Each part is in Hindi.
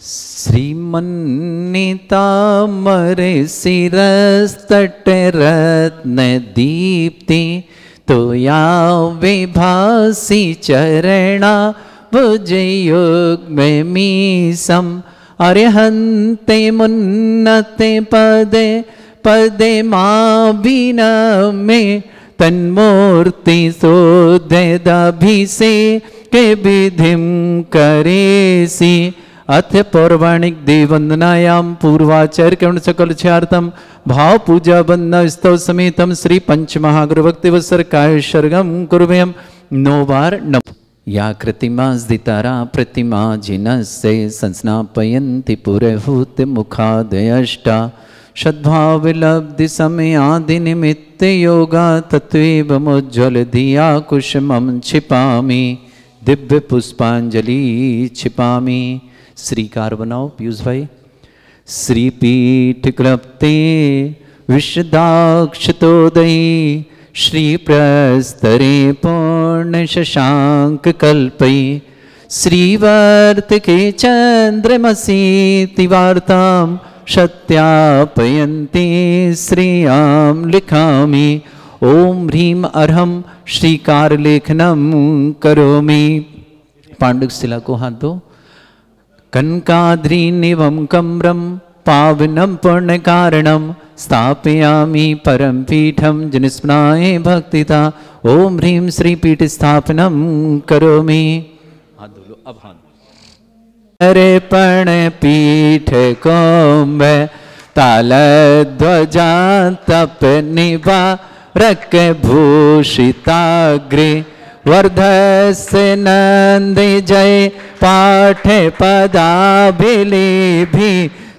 श्रीमन्नितामरे शिरस्तटरत्नदीप्ति तोया विभासि चरणा भुजयुग्ममीशं अर्हन्ते मुन्नते पदे पदे माविनमे तन्मूर्ति सोदभिषेके विधिं करेसि। अथ पौराणिक देववंदनायां पूर्वाचार्य कर्ण सकल छार्थम भाव पूजा वंदना स्तव समेतम श्री पंचमहागुरु भक्ति वत्सर काय सर्गम कुर्वयम 9 बार नम। या कृतिमा स्दितारा प्रतिमा जिनस्य संस्नापयन्ति पुरहूत मुखादयष्टा सद्भाव विलब्धि समयादि निमित्त योगा तत्वेव मुज्ज्वल दिया कुसुमं छिपामि दिव्य पुष्पांजलि छिपामि। श्रीकार बनाओ पीयूष भाई। श्रीपीठ क्लप्ते विशदाक्षतोदयी श्री प्रस्तरे पूर्ण शशांक कल्पई श्रीवर्त के चंद्रमसी तिवार्तां सत्यापयन्ति श्रियां लिखामि। ओम ह्रीं अर्हं श्रीकार लेखनम करोमि। पांडुक शिला को हाथ दो। कनकाद्रीनिवं कम्रं पावनं पुण्यकारणं स्थापयामि परम पीठं जनिस्मृणाय भक्तिता। ओम ह्रीं श्रीपीठ स्थापनं करोमि। हाथ धो लो अब हाथ। अर्पण पीठ कुंभ तालध्वजा तप निवारक भूषिताग्रे वर्धस्य नंद जय पाठ पदाभिलेभि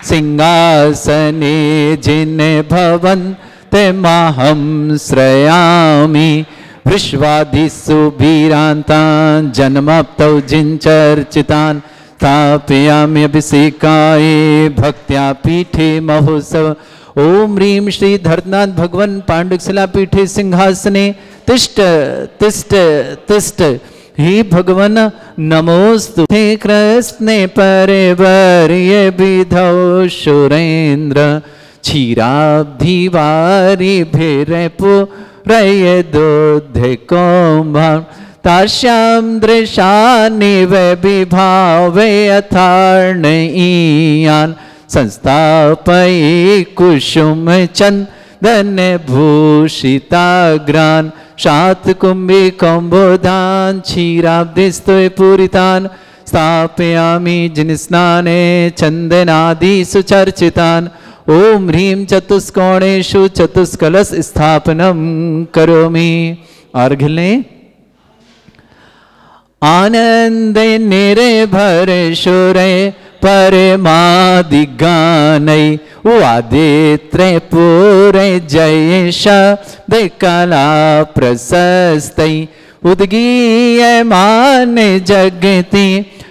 सिंहासने जिन भवन्त महं श्रयामि। विश्वादिषु वीरान्तान् जन्मप्तौ जिनचर्चितान् स्थापयामि अभिषेकाय भक्त्या पीठे महोत्सव। ओम ह्रीं श्री धर्तनाथ भगवन् पांडुक शिला पीठे सिंहासने तिष्ठ तिष्ठ तिष्ठ। हे भगवन नमोस्तु ते कृष्णे परिवर्य विधौ सुरेन्द्र क्षीराब्धिवारिभिरपुरय दोग्धकौम्भं तास्यां दृशानिव विभावे अथार्णयीयान् संस्थापये कुसुम चंदन भूषिताग्रान् शातकुंभी कौम्बोधान् क्षीराब्धिस्तोय पूरितान् स्थापयामि जिनस्नाने चंदनादि सुचर्चितान्। ओम ह्रीं चतुष्कोणेषु चतुष्कलश स्थापनं करोमि। अर्घ्य लें। आनंद निर्भर सुरे परमादिगानै वादित्रे पूरे जय शब्द कला प्रशस्तै उद्गीयमान जगति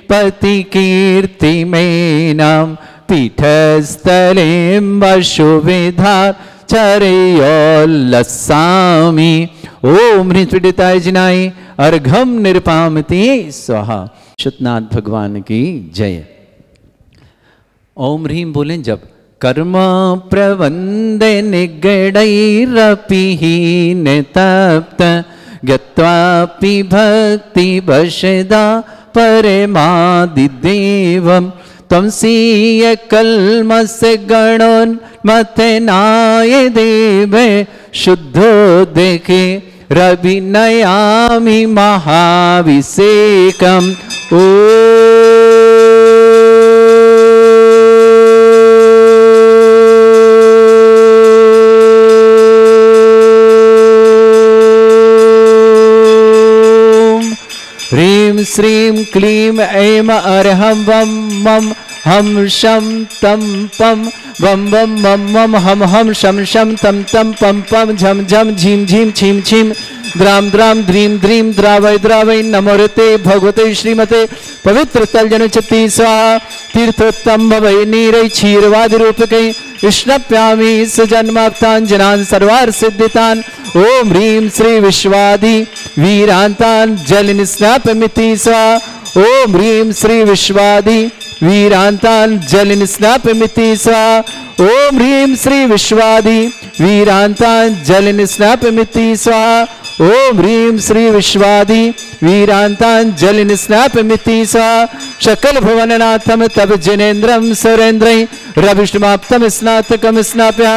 पति कीर्ति मेनां पीठस्थले वसुविधार चरयोल्लसामि। ओम ह्रीं पीडिताय जिनाय अर्घम निरपामति स्वाहा। शुद्धनाथ भगवान की जय। ओम ह्रीं बोलें जब। कर्म प्रबंध निगडैरपिहीन तप्त गत्वापि भक्ति वशदा परमादिदेवं त्वंसीय कल्मष गणोन्मथनाय देवे शुद्धो देखे रविनयामि महाभिषेकम्। ओ ह्रीं श्रीं क्लीं ऐं अर्हं वं मं हम शम तम पम वम वम मम मम हम हम शम शम तम तम पम पम झम झम झीम झीम छीम छीम द्राम द्राम द्रीम द्रीम द्रावय द्रावय नमोरते भगवते श्रीमते पवित्र तलजनचति स्वाहा। तीर्थोत्तम भवै नीरै क्षीरवादि रूपकै विष्णप्यामि सजन्माप्ताञ्जनान् सर्वार सिद्धितान्। ओम ह्रीं श्री विश्वादि वीरान्तान् जल निस्नापमिति स्वाहा। ओम ह्रीं श्री विश्वादि वीरांतांजलिं स्नापयमिति स्वाहा। ओम ह्रीं श्री विश्वादि वीरांतांजलिं स्नापयमिति स्वाहा। ओम ह्रीं श्री विश्वादि वीरांतांजलिं स्नापयमिति स्वाहा। सकल भुवननाथं तव जिनेन्द्रं सुरेन्द्रं रविष्णुमाप्तं स्नातकं स्नाप्य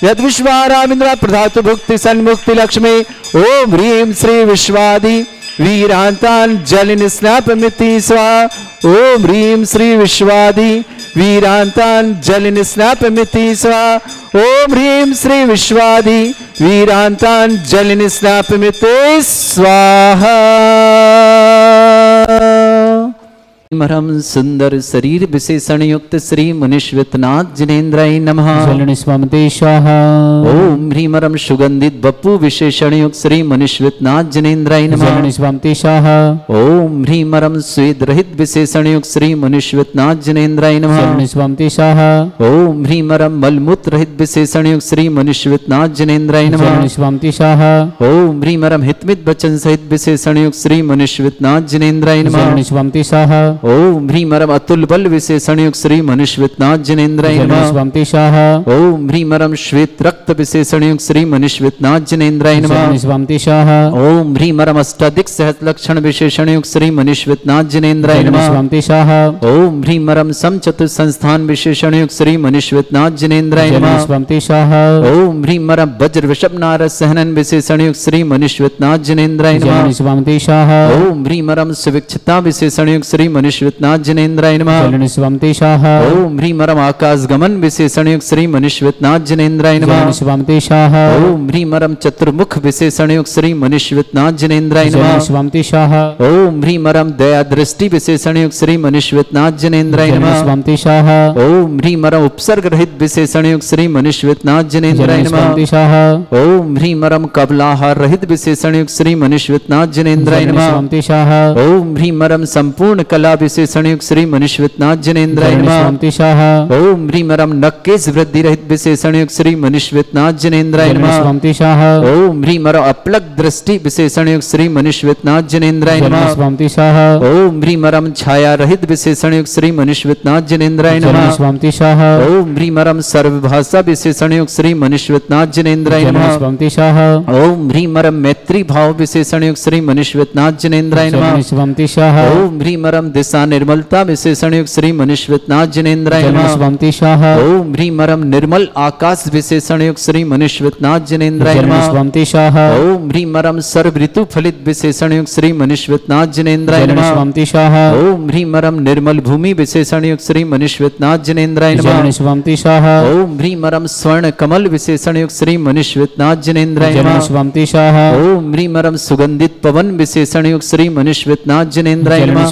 यद विश्वारामिन्द्र प्रधातु भुक्ति सन्मुक्ति लक्ष्मी। ओम ह्रीं श्री विश्वादि वीरांतांजलिं स्नापयमिति स्वाहा। ओम ह्रीं श्री विश्वादि वीरांतांजलिं स्नापयमिति स्वाहा। ओम ह्रीं श्री विश्वादि वीरांतांजलिं स्नापयमिति स्वाहा। मरम सुंदर शरीर विशेषण युक्त श्री मुनीश्वरनाथ जिनेन्द्राय नमः। ओम ह्रीमरम सुगंधित बप्पू विशेषण युक्त श्री मुनीश्वरनाथ जिनेन्द्राय नमः। ओम ह्रीमरम स्वेद रहित विशेषण युक्त श्री मुनीश्वरनाथ जिनेन्द्राय नमः। ओम ह्रीमरम मलमूत्र रहित विशेषण युक्त श्री मुनीश्वरनाथ जिनेन्द्राय नमः। ओम ह्रीमरम हितमित वचन सहित विशेषण युक्त श्री मुनीश्वरनाथ जिनेन्द्राय नमः। ओम ह्रीमरम अतुल बल विशेषण युक्त श्री मुनीश्वरनाथ जिनेन्द्राय नमः। ओम ह्रीमरम श्वेत रक्त विशेषण युक्त श्री मुनीश्वरनाथ जिनेन्द्राय नमः। ओम ह्रीमरम अष्टाधिक सहस्र लक्षण विशेषण युक्त श्री मुनीश्वरनाथ जिनेन्द्राय नमः। ओम ह्रीमरम समचतुर संस्थान विशेषण युक्त श्री मुनीश्वरनाथ जिनेन्द्राय नमः। ओम ह्रीमरम वज्र वृषभ नारद सहनन विशेषण युक्त श्री मुनीश्वरनाथ जिनेन्द्राय नमः। ओम ह्रीमरम सुविक्षता विशेषण युक्त श्री मुनीश्वरनाथ जिनेन्द्राय नमः। ओम ह्रीमरम आकाश गमन विशेषण युक्त श्री मुनीश्वरनाथ जिनेन्द्राय नमः। ओम ह्रीमरम चतुर्मुख विशेषण युक्त श्री मुनीश्वरनाथ जिनेन्द्राय नमः। ओम ह्रीमरम दया दृष्टि विशेषण युक्त श्री मुनीश्वरनाथ जिनेन्द्राय नमः। ओम ह्रीमरम उपसर्ग रहित विशेषण युक्त श्री मुनीश्वरनाथ जिनेन्द्राय नमः। ओम ह्रीमरम कबलाहार रहित विशेषण युक्त श्री मुनीश्वरनाथ जिनेन्द्राय नमः। ओम ह्रीमरम संपूर्ण कला विशेषण युक्त श्री मुनीश्वरनाथ जिनेन्द्राय नमः। ओम ह्रीमरम नक्केश वृद्धि रहित विशेषण युक्त श्री मुनीश्वरनाथ जिनेन्द्राय नमः। ओम ह्रीमरम अपलक दृष्टि विशेषण युक्त श्री मुनीश्वरनाथ जिनेन्द्राय नमः। ओम ह्रीमरम छाया रहित विशेषण युक्त श्री मुनीश्वरनाथ जिनेन्द्राय नमः। ओम ह्रीमरम सर्वभाषा विशेषण युक्त श्री मुनीश्वरनाथ जिनेन्द्राय नमः। ओम ह्रीमरम मैत्री भाव विशेषण युक्त श्री मुनीश्वरनाथ जिनेन्द्राय नमः। ओम ह्रीमरम दिशा निर्मलता विशेषण युक्त श्री मुनीश्वरनाथ जिनेन्द्राय नमः। ओम ह्रीमरम निर्मल आकाश विशेषण युक्त श्री मुनीश्वरनाथ जिनेन्द्राय नमः। ओम ह्रीमरम सर्व ऋतु फलित विशेषण युक्त श्री मुनीश्वरनाथ जिनेन्द्राय नमः। ओम ह्रीमरम निर्मल भूमि विशेषण युक्त श्री मुनीश्वरनाथ जिनेन्द्राय नमः। ओम ह्रीमरम स्वर्ण कमल विशेषण युक्त श्री मुनीश्वरनाथ जिनेन्द्राय नमः। ओम ह्रीमरम सुगंधित पवन विशेषण युक्त श्री मुनीश्वरनाथ जिनेन्द्राय नमः।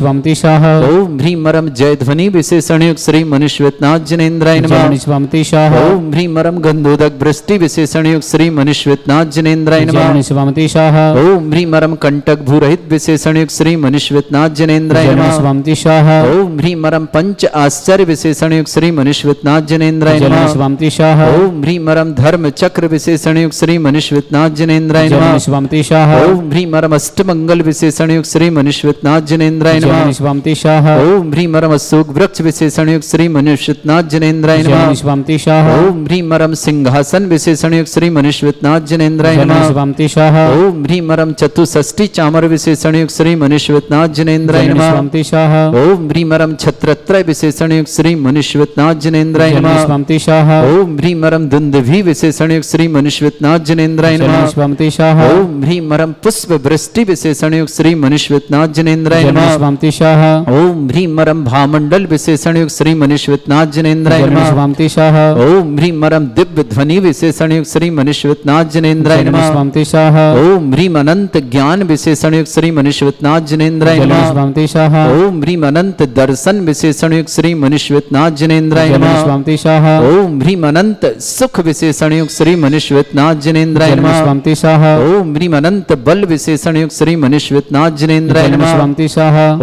ओम ह्रीमरम जय ध्वनि विशेषण युक्त श्री मुनीश्वरनाथ जिनेन्द्राय नमः। ओम ह्रीमरम गंधोदक वृष्टि विशेषण युक्त श्री मुनीश्वरनाथ जिनेन्द्राय नमः। ओम ह्रीमरम कंटक भूरहित विशेषण युक्त श्री मुनीश्वरनाथ जिनेन्द्राय नमः। ओम ह्रीमरम पंच आश्चर्य विशेषण युक्त श्री मुनीश्वरनाथ जिनेन्द्राय नमः। ओम ह्रीमरम धर्म चक्र विशेषण युक्त श्री मुनीश्वरनाथ जिनेन्द्राय नमः। ओम ह्रीमरम अष्टमंगल विशेषण युक्त श्री मुनीश्वरनाथ जिनेन्द्राय नमः। ओम ह्रीमरम अशोक वृक्ष विशेषण युक्त श्री मुनीश्वरनाथ जिनेन्द्राय नमः। ओम ह्रीमरम सिंहासन विशेषण युक्त श्री मुनीश्वरनाथ जिनेन्द्राय नमः। ओम ह्रीमरम चतुष्षष्टि चामर विशेषण युक्त श्री मुनीश्वरनाथ जिनेन्द्राय नमः। ओम ह्रीमरम छत्रत्रय विशेषण युक्त श्री मुनीश्वरनाथ जिनेन्द्राय नमः। ओम ह्रीमरम दुंदुभि विशेषण युक्त श्री मुनीश्वरनाथ जिनेन्द्राय नमः। ओम ह्रीमरम पुष्प वृष्टि विशेषण युक्त श्री मुनीश्वरनाथ जिनेन्द्राय नमः। ओम ह्रीमरम भामंडल विशेषण युक्त श्री मुनीश्वरनाथ जिनेन्द्राय नमः। ओम ह्रीमरम दिव्य ध्वनि विशेषण युक्त श्री मुनीश्वरनाथ जिनेन्द्राय नमः। ओम ह्रीम अनंत ज्ञान विशेषण युक्त श्री मुनीश्वरनाथ जिनेन्द्राय नमः। ओम ह्रीम अनंत दर्शन विशेषण युक्त श्री मुनीश्वरनाथ जिनेन्द्राय नमः। ओम ह्रीम अनंत सुख विशेषण युक्त श्री मुनीश्वरनाथ जिनेन्द्राय नमः। ओम ह्रीम अनंत बल विशेषण युक्त श्री मुनीश्वरनाथ जिनेन्द्राय नमः।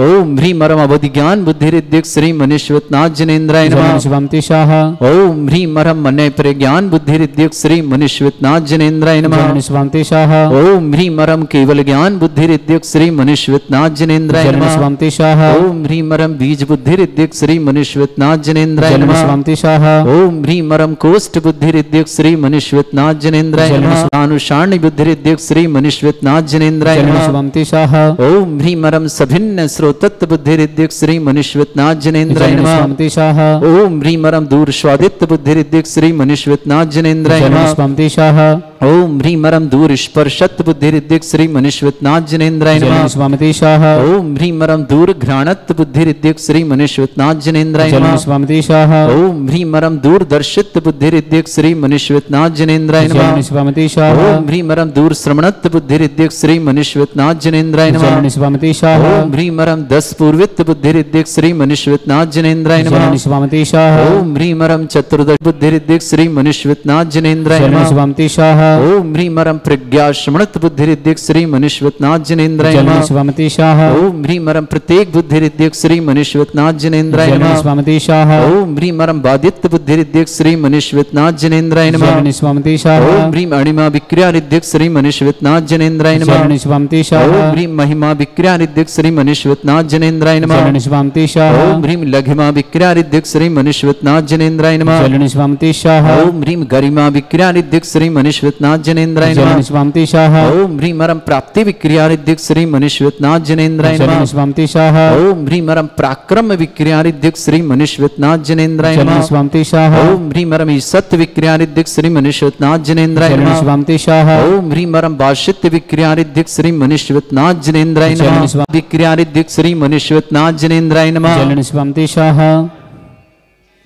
ओम ह्रीम मरम अवधि ज्ञान बुद्धिरिद्युक्त श्री मनीश्वतनाथ जनेन्द्राय नमः। शिवम तिशाह। ओम ह्रीं मरम मन्य प्रज्ञान बुद्धिरिद्युक्त श्री मनीश्वतनाथ जनेन्द्राय नमः। शिवम तिशाह। ओम ह्रीं मरम केवल ज्ञान बुद्धिरिद्युक्त श्री मनीश्वतनाथ जनेन्द्राय नमः। शिवम तिशाह। ओम ह्रीं मरम बीज बुद्धिरिद्युक्त श्री मनीश्वतनाथ जनेन्द्राय नमः। शिवम तिशाह। ओम ह्रीं मरम कोष्ठ बुद्धिरिद्युक्त श्री मनीश्वतनाथ जनेन्द्राय नमः। अनुषाण्य बुद्धिरिद्युक्त श्री मनीश्वतनाथ जनेन्द्राय नमः। शिवम तिशाह। ओम ह्रीं मरम सभिन्न श्रोतत्व बुद्धिरिद्युक्त श्री मनीश्वतनाथ जनेन्द्राय नमः। शिवम तिशाह। ओम ह्रीं मरम दूर स्वादित्य बुद्धिरिद्युक्त श्री मनीश्वतनाथ जनेन्द्राय नमः। शिवम तिशाह। ओम ह्रीं मरम दूर स्पर्शत बुद्धिरिद्युक्त श्री मनीश्वतनाथ जनेन्द्राय नमः। शिवम तिशाह। ओम ह्रीं मरम दूर घ्राणत बुद्धिरिद्युक्त श्री मनीश्वतनाथ जनेन्द्राय नमः। शिवम तिशाह। ओम ह्रीं मरम दूर दर्शित बुद्धिरिद्युक्त श्री मनीश्वतनाथ जनेन्द्राय नमः। शिवम तिशाह। ओम ह्रीं मरम दूर श्रवणत बुद्धिरिद्युक्त श्री मनीश्वतनाथ जनेन्द्राय नमः। शिवम तिशाह। ओम ह्रीं मरम 10 पूर्वित बुद्धिरिद्युक्त श्री मनीश्वतनाथ जनेन्द्राय नमः। शिवम तिशाह। ओम ह्रीं मरम चतुर्दश बुद्धिरिद्युक्त श्री मनीश्वतनाथ जनेन्द्राय नमः। शिवम तिशाह। ओम ह्रीं मरम प्रज्ञा श्रवणत बुद्धिरिद्युक्त श्री मनीश्वतनाथ जनेन्द्राय नमः। शिवम तिशाह। ओम ह्रीं मरम प्रत्येक बुद्धिरिद्युक्त श्री मनीश्वतनाथ जनेन्द्राय नमः। शिवम तिशाह। ओम ह्रीं मरम बादित्य बुद्धिरिद्युक्त श्री मनीश्वतनाथ जनेन्द्राय नमः। शिवम तिशाह। ओम ह्रीं अणिमा विक्रियारिद्युक्त श्री मनीश्वतनाथ जनेन्द्राय नमः। शिवम तिशाह। ओम ह्रीं महिमा विक्रियारिद्युक्त श्री मनीश्वतनाथ जनेन्द्राय नमः। शिवम तिशाह। ओम ह्रीं लघिमा विक्रियारिद्युक्त श्री मनीश्वतनाथ जनेन्द्राय नमः। शिवम तिशाह। ओम ह्रीं गरिमा विक्रियारिद्युक्त श्री मनीश्वतनाथ जनेन्द्राय नमः। शिवम तिशाह। ओम ह्रीं मरम प्राप्ति विक्रियारिद्युक्त श्री मनीश्वतनाथ जनेन्द्राय नमः। शिवम तिशाह। ओम ह्रीं मरम पराक्रम विक्रियारिद्युक्त श्री मनीश्वतनाथ जनेन्द्राय नमः। शिवम तिशाह। ओम ह्रीं मरम ईसत् विक्रियारिद्युक्त श्री मनीश्वतनाथ जनेन्द्राय नमः। शिवम तिशाह। ओम ह्रीं मरम वाशित्य विक्रियारिद्युक्त श्री मनीश्वतनाथ जनेन्द्राय नमः। विक्रियारिद्युक्त श्री मनीश्वतनाथ जनेन्द्राय नमः। शिवम तिशाह।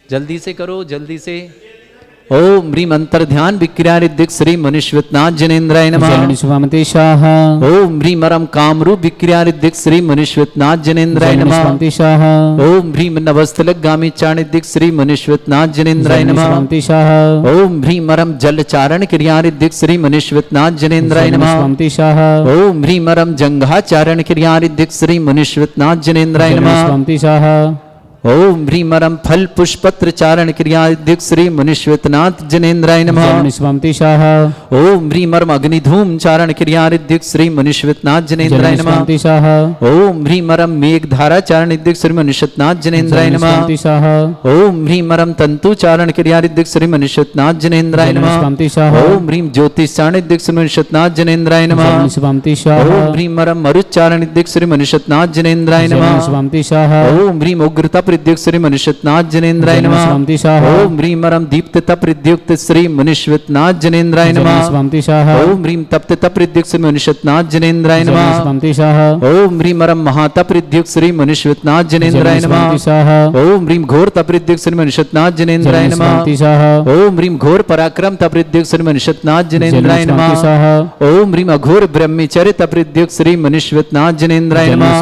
जल्दी से करो, जल्दी से। ओम ह्रीं अंतर ध्यान विक्रियारिद्युक्त श्री मनीश्वतनाथ जनेन्द्राय नमः। शिवम तिशाह। ओम ह्रीं मरम कामरूप विक्रियारिद्युक्त श्री मनीश्वतनाथ जनेन्द्राय नमः। शिवम तिशाह। ओम ह्रीं नवस्थलक गामी चाणिद्युक्त श्री मनीश्वतनाथ जनेन्द्राय नमः। शिवम तिशाह। ओम ह्रीं मरम जल चारण क्रियारिद्युक्त श्री मनीश्वतनाथ जनेन्द्राय नमः। शिवम तिशाह। ओम ह्रीं मरम जंघाचारण क्रियारिद्युक्त श्री मनीश्वतनाथ जनेन्द्राय नमः। शिवम तिशाह। ओम ह्रीं मरम फल पुष्पत्र चारण क्रियादिक श्री मनीश्वतनाथ जनेन्द्राय नमः। शिवम तिशाह। ओम ह्रीं मरम अग्निधूम चारण क्रियादिक श्री मनीश्वतनाथ जनेन्द्राय नमः। तिशाह। ओम ह्रीं मरम मेघधारा चारण श्री मनीश्वतनाथ जनेन्द्राय नमः। तिशाह। ओम ह्रीं मरम तंतु चारण क्रियादिक श्री मनीश्वतनाथ जनेन्द्राय नमः। तिशाह। ओम ह्रीं ज्योतिष चाणिद्यक श्री मनीश्वतनाथ जनेन्द्राय नमः। शिवम तिशाह। ओम ह्रीं मरम मरुच्चारण श्री मनीश्वतनाथ जनेन्द्राय नमः। शिवम तिशाह। ओम ह्रीं उग्रता प्रद्युक्त श्री मनीश्वतनाथ जनेन्द्राय नमः। ओम ह्रीं मरम दीप्तता प्रद्युक्त श्री मनीश्वतनाथ जनेन्द्राय नमः। ओम ह्रीं तप्तता प्रद्युक्त श्री मनीश्वतनाथ जनेन्द्राय नमः। ओम ह्रीं मरम महाता प्रद्युक्त श्री मनीश्वतनाथ जनेन्द्राय नमः। ओम ह्रीं घोर तप्रद्युक्त श्री मनीश्वतनाथ जनेन्द्राय नमः। ओम ह्रीं घोर पराक्रम तप्रद्युक्त श्री मनीश्वतनाथ जनेन्द्राय नमः। ओम ह्रीं अघोर ब्रह्मचर्य तप्रद्युक्त श्री मनीश्वतनाथ जनेन्द्राय नमः।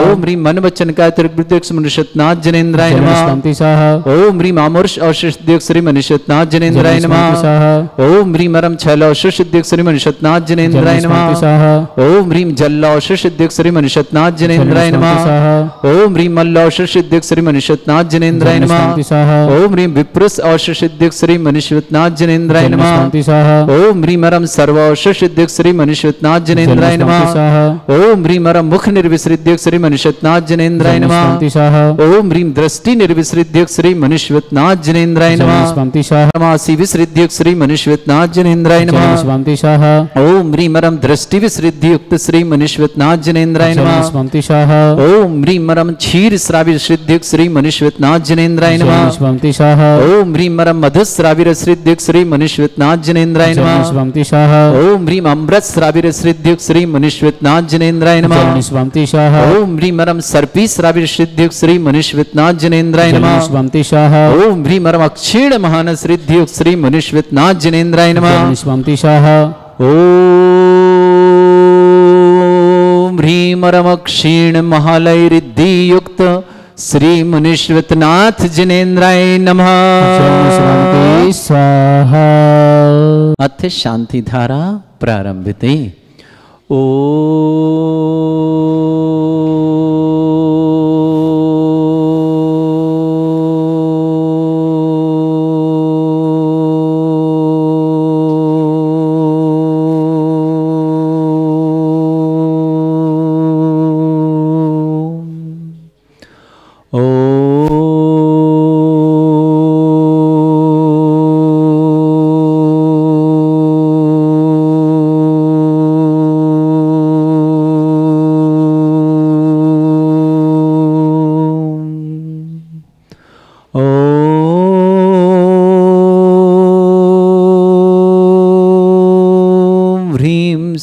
ओम ह्रीं मन वचन का प्रद्युक्त मनीश्वतनाथ जनेन्द्राय नमः। ओम ह्रीं आमोर्ष औषधयुक्त श्री मनीश्वतनाथ जनेन्द्राय नमः। ओम ह्रीं मरम छैल औषधयुक्त श्री मनीश्वतनाथ जनेन्द्राय नमः। ओम ह्रीं जल औषधयुक्त श्री मनीश्वतनाथ जनेन्द्राय नमः। ओम ह्रीं मल्ल औषधयुक्त श्री मनीश्वतनाथ जनेन्द्राय नमः। ओम ह्रीं विप्रुष औषधयुक्त श्री मनीश्वतनाथ जनेन्द्राय नमः। ओम ह्रीं मरम सर्व औषधयुक्त श्री मनीश्वतनाथ जनेन्द्राय नमः। ओम ह्रीं मरम मुख निर्विसृद्युक्त श्री मनीश्वतनाथ जनेन्द्राय नमः। ओम ह्रीं दृष्टि निर्विसृद्युक्त श्री मनीश्वतनाथ जनेन्द्राय नमः। मासी विसृद्युक्त श्री मनीश्वतनाथ जनेन्द्राय नमः। ओम ह्रीं मरम दृष्टि विसृद्युक्त श्री मनीश्वतनाथ जनेन्द्राय नमः। ओम ह्रीं मरम क्षीर श्राविर श्रीद्युक्त श्री मनीश्वतनाथ जनेन्द्राय नमः। ओम ह्रीं मरम मधुश्राविर श्रीद्युक्त श्री मनीश्वतनाथ जनेन्द्राय नमः। ओम ह्रीं अमृत श्राविर श्रीद्युक्त श्री मनीश्वतनाथ जनेन्द्राय नमः। ओम ह्रीं मरम सर्पी श्राविर श्रीद्युक्त श्री मनीश्वतनाथ जनेन्द्राय नमः। ओम ह्रीं मरम अक्षीण महानस श्रीद्युक्त श्री मनीश्वतनाथ जनेन्द्राय नमः। ओम ह्रीं मरम अक्षीण महालय रिद्धि युक्त श्री मनीश्वतनाथ जनेन्द्राय नमः। अथ शांति धारा प्रारंभते।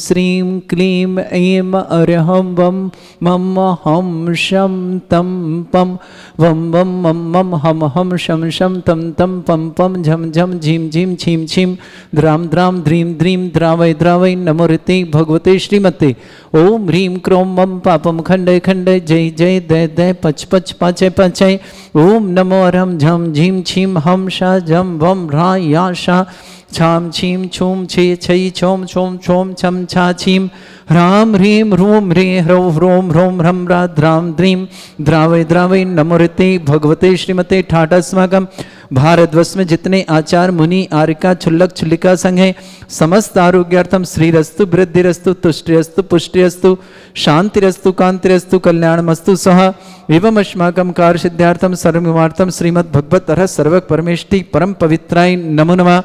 श्रीं क्लीं ऐं अरहं वं मम हम शं तं पं वं वं मम मम हम हम शं शं तं तं पं पं झं झं झीं झीं छीं छीं द्रां द्रां द्रीं द्रीं द्रावै द्रावै नमोरते भगवते श्रीमते ओम ह्रीं क्रों मम पापं खण्डय खण्डय जय जय दय दय पच पच पाचय पाचय ओम नमो अरहं झं झीं छीं हम शा झं वं ह्रा या शा छाम छीम छूम छे छई छोम छोम छोम छम छा छीम ह्राम ह्रीं ह्रूं ह्रे ह्रौ ह्रों ह्रों ह्रं ह्रा द्रां द्रीं द्रावै द्रावै नमोरते भगवते श्रीमते ठाटस्माकं भारतवर्ष में जितने आचार मुनि आरिका छुल्लक छुल्लिका संघ है समस्त आरोग्यार्थम श्रीरस्तु वृद्धिरस्तु तुष्टिरस्तु पुष्टिरस्तु शांतिरस्तु कांतिरस्तु कल्याणमस्तु सह एवं अस्माकं कार्य सिद्धार्थम सर्वमार्थम श्रीमद् भगवत तरह सर्वक परमेष्टि परम पवित्राय नमो नमः।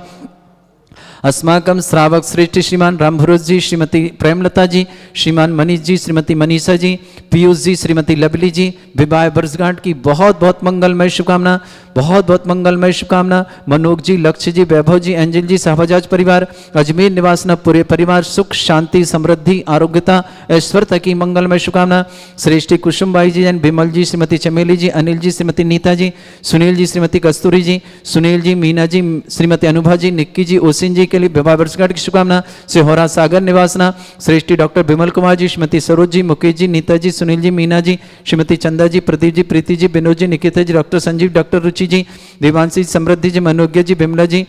अस्माकं श्रावक श्रेष्ठ श्रीमान रामभरोज जी, श्रीमती प्रेमलता जी, श्रीमान मनीष जी, श्रीमती मनीषा जी, पीयूष जी, श्रीमती लवली जी, विवाह वर्षगांठ की बहुत बहुत मंगलमय शुभकामना, बहुत बहुत मंगलमय शुभकामना। मनोज जी, लक्ष्य जी, वैभव जी, एंजल जी, शाहबजाज परिवार, अजमेर निवासना पूरे परिवार सुख शांति समृद्धि आरोग्यता ऐश्वर्य की मंगलमय शुभकामना। श्रेष्ठी कुसुमबाई जी, विमल जी, श्रीमती चमेली जी, अनिल जी, श्रीमती नीता जी, सुनील जी, श्रीमती कस्तूरी जी, सुनील जी, मीना जी, श्रीमती अनुभा जी, निक्की जी, ओसिन जी के लिए विवाह वर्षगांठ की शुभकामना। सिहोरा सागर निवासना श्रेष्ठी डॉक्टर विमल कुमार जी, श्रीमती सरोज जी, मुकेश जी, नीता जी, सुनील जी, मीना जी, श्रीमती चंदा जी, प्रदीप जी, प्रीति जी, विनोद जी, निकिता जी, डॉक्टर संजीव, डॉक्टर रुचि जी, देवांशी, समृद्धि जी, मनोज्ञ जी, विमला जी,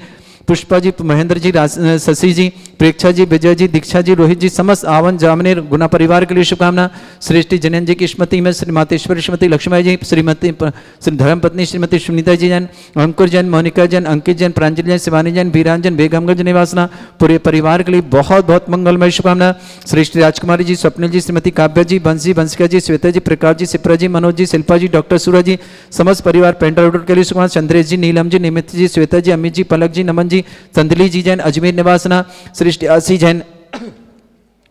पुष्पा जी, महेंद्र जी, शशि जी, प्रेक्षा जी, विजय जी, दीक्षा जी, रोहित जी, समस्त आवन जामनेर गुना परिवार के लिए शुभकामना। श्रेष्ठी जनन जी की स्मृति में श्री मातेश्वरी श्रीमती लक्ष्मी जी, श्रीमती धर्मपत्नी श्रीमती सुनीता जी जैन, अंकुर जैन, मोनिका जैन, अंकित जैन, प्रांजलि जैन, शिवानी जैन, वीरांजन, बेगमगंज निवासना पूरे परिवार के लिए बहुत बहुत मंगलमय शुभकामना। श्रेष्ठी राजकुमारी जी, स्वप्निल जी, श्रीमती काव्या जी, बंसी, बंसिका जी, श्वेता जी, प्रकाश जी, सिप्रा जी, मनोज जी, शिल्पा जी, डॉक्टर सूरज जी, समस्त परिवार पेंटर रोड के लिए शुभकामना। चंद्रेश जी, नीलम जी, निमित जी, श्वेता जी, अमित जी, पलक जी, नमन जी, संदली जी जैन, अजमेर निवासना श्रेष्ठ आशी जैन,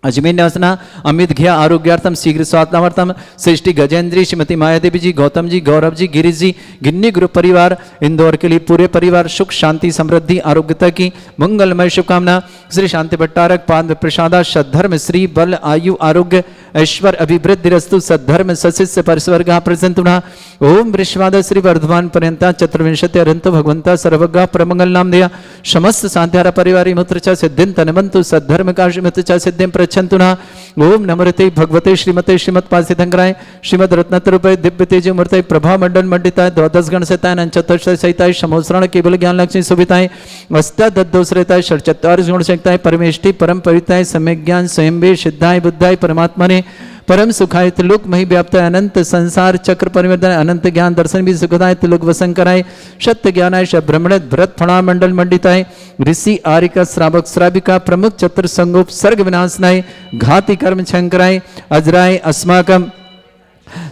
अजमेर निवासना अमित घिया आरोग्यार्थम शीघ्र स्वास्थ्यार्थम। श्रेष्ठी गजेंद्री, श्रीमती मायादेवी जी, गौतम जी, गौरव जी, गिरीश जी, गिन्नी ग्रुप परिवार इंदौर के लिए पूरे परिवार सुख शांति समृद्धि आरोग्यता की मंगलमय शुभकामना। श्री शांति भट्टारक पाद प्रसादा सद्धर्म श्री बल आयु आरोग्य ऐश्वर अभिवृद्धि रस्तु सद्धर्म सशिष्य परिस्वर्ग प्रसंतुना। ओम वृषवाद श्री वर्धमान पर्यंता चतुर्विंशति अरंतो भगवंता सर्वगा परमंगल नाम दिया समस्त शांतिहारा परिवार मुत्रचा सिद्धिं तनमंतु सद्धर्म का मुत्रचा सिद्धिं प्रच्छन्तुना। ओम नमरते भगवते श्रीमते श्रीमत्पासितंगराय श्रीमद रत्नतरूपे दिव्य तेज मूर्ते प्रभा मंडल मंडिताय द्वादश गण सहिताय चतुर्थ सहिताय समोसरण केवल ज्ञान लक्ष्मी सुविताय अष्टादशरेताय षट्चत्वार गुण संहिताय परमेष्टि परम पविताय सम्यक ज्ञान स्वयं सिद्धाय बुद्धाय परमात्मा ने परम सुखाय त्रिलोक मही व्याप्त अनंत संसार चक्र परिवर्तन अनंत ज्ञान दर्शन भी सुखदाय त्रिलोक वसन कराय सत्य ज्ञानाय ब्रह्मण भरत फणा मंडल मंडिताय ऋषि आरिका श्रावक श्राविका प्रमुख चतुर संगोप सर्ग विनाशनाय घाति कर्म शंकराय अजराय अस्माकम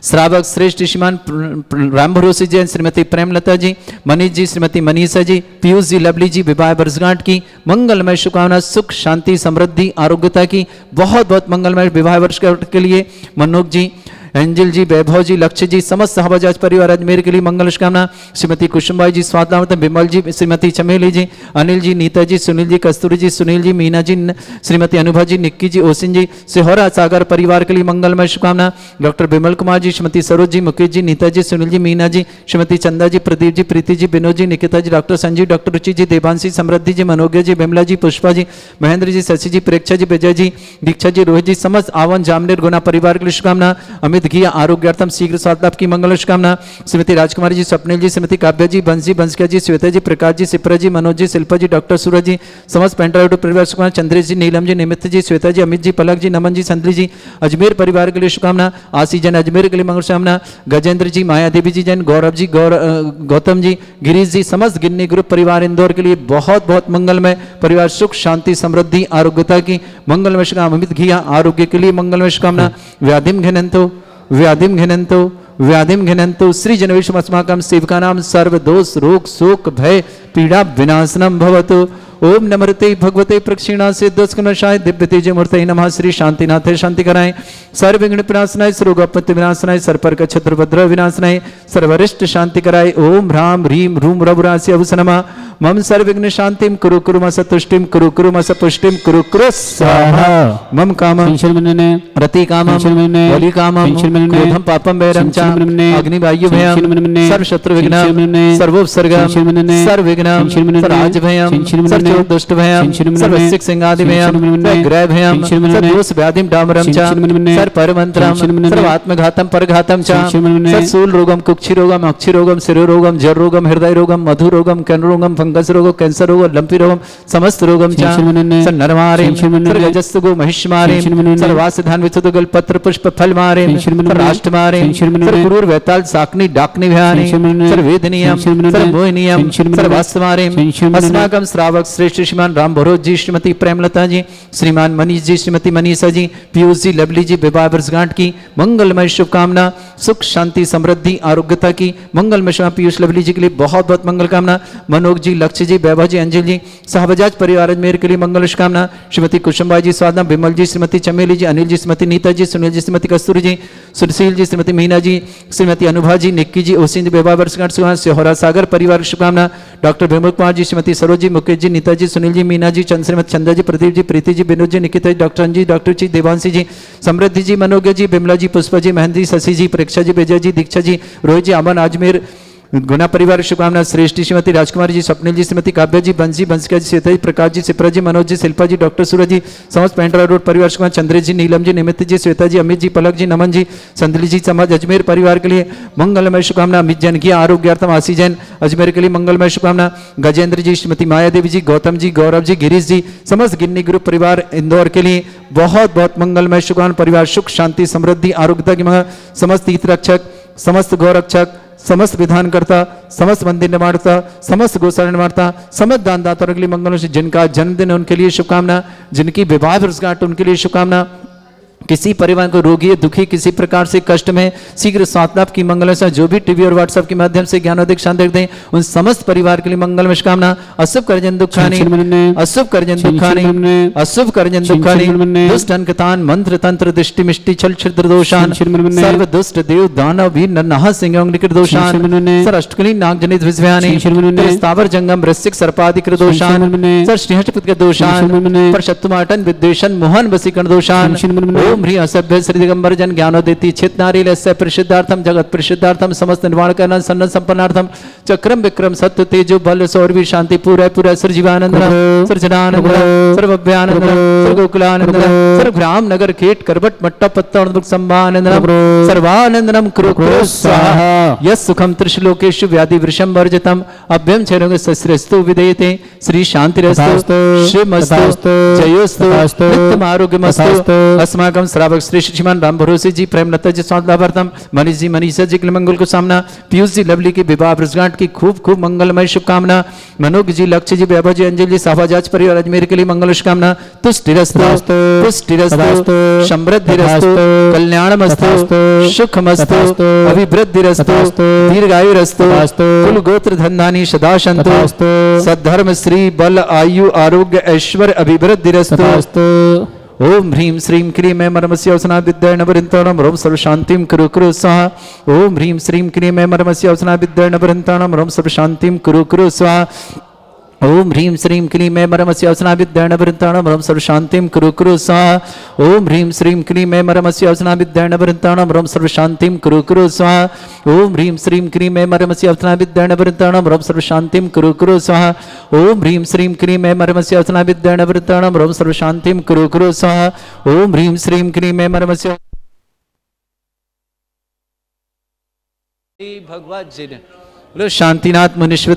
श्रावक श्रेष्ठ श्रीमान रामभरोसी जी, श्रीमती प्रेमलता जी, मनीष जी, श्रीमती मनीषा जी, पीयूष जी, लवली जी, विवाह वर्षगांठ की मंगलमय शुभकामना सुख शांति समृद्धि आरोग्यता की बहुत बहुत मंगलमय विवाह वर्षगांठ के लिए मनोज जी, एंजल जी, वैभव जी, लक्ष्य जी, समस्त हवाजाज परिवार अजमेर के लिए मंगल शुभकामना। श्रीमती कुसुमबाई जी, स्वास्थ्य विमल जी, श्रीमती चमेली जी, अनिल जी, नीता जी, सुनील जी, कस्तूरी जी, सुनील जी, मीना जी, श्रीमती अनुभा जी, निक्की जी, ओसिन जी, सिहोरा सागर परिवार के लिए मंगलमय शुभकामना। डॉक्टर विमल कुमार जी, श्रीमती सरोज जी, मुकेश जी, नीता जी, सुनील जी, मीना जी, श्रीमती चंदा जी, प्रदीप जी, प्रीति जी, विनोद जी, निकिता जी, डॉक्टर संजीव, डॉक्टर रुचि जी, देवांशी, समृद्धि जी, मनोज्ञ जी, विमला जी, पुष्पा जी, महेंद्र जी, शशि जी, प्रेक्षा जी, विजय जी, दीक्षा जी, रोहित जी, समस्त आवन जामनेर गुना परिवार के लिए शुभकामना। अमित घिया आरोग्यार्थम शीघ्र स्वास्थ्य की मंगल शुभकामना। श्रीमती राजकुमारी जी, स्वप्निल जी, श्रीमती काव्या जी, बंसी, बंसिका जी, श्वेता जी, प्रकाश जी, सिप्रा जी, मनोज जी, शिल्पा जी, डॉक्टर सूरज जी, समस्त पेंटर परिवार शुभकामना। चंद्रेश जी, नीलम जी, निमित जी, श्वेता जी, अमित जी, पलक जी, नमन जी, संदली जी, अजमेर परिवार के लिए शुभकामना। आशी जैन अजमेर के लिए मंगल शुभकामना। गजेंद्र जी, मायादेवी जी जैन, गौरव जी, गौतम जी, गिरीश जी, समस्त गिन्नी ग्रुप परिवार इंदौर के लिए बहुत बहुत मंगलमय परिवार सुख शांति समृद्धि आरोग्यता की मंगलमय शुभकामना। अमित घिया आरोग्य के लिए मंगलमय शुभकामना। व्याधिम घिनंतो व्याधिम घिनंतु श्रीजनविष्मस्माकं सेवकानां सर्वदोष रोग शोक भय पीड़ा विनाशनम भवतु। ओम नमृते भगवते प्रक्षिणा से दस्कनशाय दिव्य तेज मूर्ते नमः। श्री शांतिनाथे शांति कराएं। सर्व विघ्न विनाशनाय सर्वोपत्ति विनाशनाय सर्पर्क छत्रभद्र विनाशनाय सर्वरिष्ट शांति कराय। ओम ह्राम ह्रीम रूम रघुरासि अवसनमा मम सर्वविघ्न शांतिम कुरु कुरु मस तुष्टिम कुरु कुरु मस पुष्टिम कुरु कुरु स्वाहा। मम कामं रति कामं बलि कामं क्रोधं पापं वैरं च अग्निवायु भयं सर्वशत्रु विघ्नं सर्वोपसर्गं सर्वविघ्नं सर्वराज भयं सर्वदुष्ट भयं सर्वसिक सिंहादि भयं ग्रह भयं सर्वदोष व्याधिं डामरं च सर्वपरमंत्रं सर्वात्मघातं परघातं च सर्वशूल रोगं कुक्षि रोगं अक्षि रोगं शिरोरोगं जर रोगं हृदय रोगं मधु रोगं कैन रोगं फंगस रोगो कैंसर रोगो लंपी रोगम समस्त रोगम च नरमारे सर्गजस्तुगो महिष्मारे सर्वासिधान विचुतुगल पत्र पुष्प फल मारे राष्ट्र मारे सर्वुरूर वैताल साकनी डाकनी भयानी सर्वेदनीयम सर्वमोहनीयम सर्वास्मारे अस्माकं श्रावक श्रेष्ठ श्रीमान राम भरोज जी श्रीमती प्रेमलता जी श्रीमान मनीष जी श्रीमती मनीषा जी पीयूष जी लवली जी विवाह वर्षगांठ की मंगलमय शुभकामना सुख शांति समृद्धि आरोग्यता की मंगलमय पीयूष लवली जी के लिए बहुत बहुत मंगल कामना। मनोज जी लक्ष्य जी वैभव जी अंजलि जी सहबजाज परिवार अजमेर के लिए मंगल शुभकामना। श्रीमती कुसुमबाई जी स्वादना विमल जी श्रीमती चमेली जी अनिल जी श्रीमती नीता जी सुनील जी श्रीमती कस्तूरी जी सुशील जी श्रीमती मीना जी श्रीमती अनुभा जी निक्की जी ओसिन जी विवाह वर्षगांठ सिहोरा सागर परिवार शुभकामना। डॉक्टर विमल कुमार जी श्रीमती सरोज जी मुकेश जी नीता जी सुनील जी मीना जी श्रीमती चंदा जी प्रदीप जी प्रीति जी विनोद जी निकिता जी डॉक्टर जी डॉक्टर जी देवांशी जी समृद्धि जी मनोज्ञ जी बिमला जी पुष्पा जी महेंद्र जी शशि जी परीक्षा जी विजय जी दीक्षा जी रोहित जी अमन अजमेर गुना परिवार शुभकामना। श्रेष्ठी श्रीमती राजकुमारी जी स्वप्निल जी श्रीमती काव्या जी बंसी बंसिका जी सीता जी प्रकाश जी सिप्रा जी मनोज जी शिल्पा जी डॉक्टर सूरज जी समस्त पेंड्रा रोड परिवार शुभकामना। चंद्रेश जी नीलम जी निमित जी श्वेता जी अमित जी पलक जी नमन जी संदली जी समाज अजमेर परिवार के लिए मंगलमय शुभकामना। अमित जैन की आरोग्यार्थम आशी जैन अजमेर के लिए मंगलमय शुभकामना। गजेंद्र जी श्रीमती माया देवी जी गौतम जी गौरव जी गिरीश जी समस्त गिन्नी ग्रुप परिवार इंदौर के लिए बहुत बहुत मंगलमय शुभकामना। परिवार सुख शांति समृद्धि आरोग्यता की मंगल। समस्त तीर्थ रक्षक समस्त गौरक्षक समस्त विधानकर्ता समस्त मंदिर निर्माणता समस्त गौशाला निर्माणता समस्त दानदाताओं के लिए मंगलों से जिनका जन्मदिन है उनके लिए शुभकामना। जिनकी विवाह वर्षगांठ उनके लिए शुभकामना। किसी परिवार को रोगी दुखी किसी प्रकार से कष्ट में शीघ्र स्वास्थ्य लाभ की मंगल से जो भी टीवी और व्हाट्सएप के माध्यम से ज्ञानोदय शांति दें उन समस्त परिवार के लिए मंगल में शुभकामना। अशुभ करजन दुखानी अशुभ करजन दुखानी अशुभ करजन दुखानी दुष्ट अंकतान मंत्र तंत्र दृष्टि मिष्टि छल छिद्र दोषान सर्व दुष्ट देव दानव वीर नन्हा सिंह निकट दोषान सर अष्टकली नाग जनित विषयानी स्थावर जंगम वृश्चिक सर्पादिक दोषान सर श्रीहष्टपद दोषान पर शत्रुमाटन विद्वेषण मोहन वसीकरण दोषान ओम ह्री असभ्य श्री दिगंबर जन ज्ञानोदेति चित नारी लस्य प्रसिद्धार्थम जगत प्रसिद्धार्थम समस्त निर्माण करना सन्न संपन्नार्थम चक्रम विक्रम सत्य तेजो बल सौरवी शांति पूरा पूरा सर्वजीवानंद सर्वजनानंद सर्वभ्यानंद सर्वगोकुलानंद सर्वग्राम नगर खेट करबट मट्टा पत्ता और संभानंद सर्वानंदनम कुरु कुरु स्वाहा यस सुखम त्रिशलोकेषु व्याधि वृषम वर्जितम अभ्यम चरणों सस्रस्तु विदेयते श्री शांतिरस्तु श्रीमस्तु जयोस्तु नित्यम आरोग्यमस्तु अस्माकं श्रावक श्री श्रीमान राम भरोसे जी प्रेमलता जी स्वाद लाभार्थम मनीष जी मनीषा जी के मंगल को सामना। पीयूष जी लवली की विवाह वर्षगांठ की खूब खूब मंगलमय शुभकामना। मनोज जी लक्ष्य जी वैभव जी अंजलि जी साफाजाज परिवार अजमेर के लिए मंगल शुभकामना। तुष्टिरस्तु पुष्टिरस्तु समृद्धिरस्तु कल्याणमस्तु सुखमस्तु अभिवृद्धिरस्तु दीर्घायुरस्तु कुल गोत्र धन्धानी सदा सन्तु सद्धर्म श्री बल आयु आरोग्य ऐश्वर्य अभिवृद्धिरस्तु। ओम ह्रीं श्रीं क्लीं ऐं मर्मस्य अवसना विद्या नवरिंताणम रोम सर्व शांतिम कुरु कुरु स्वाहा। ओम ह्रीं श्रीं क्लीं ऐं मर्मस्य अवसना विद्या नवरिंताणम रोम सर्व शांतिम कुरु कुरु स्वाहा। ओम ह्रीं श्रीं क्लीं ऐं मर्मस्य अवसना विद्या नवरिंताणम रोम सर्व शांतिम कुरु कुरु स्वाहा। ओम ह्रीं श्रीं क्लीं ऐं मर्मस्य अवसना विद्या नवरिंताणम रोम सर्व शांतिम कुरु कुरु स्वाहा। ओम ह्रीं श्रीं क्लीं ऐं मर्मस्य अवसना विद्या नवरिंताणम रोम सर्व शांतिम कुरु कुरु स्वाहा। ओम ह्रीं श्रीं क्लीं ऐं मर्मस्य अवसना विद्या नवरिंताणम रोम सर्व शांतिम कुरु कुरु स्वाहा। ओम ह्रीं श्रीं क्लीं ऐं मर्मस्य भगवत जी ने शांतिनाथ मुनीश्वर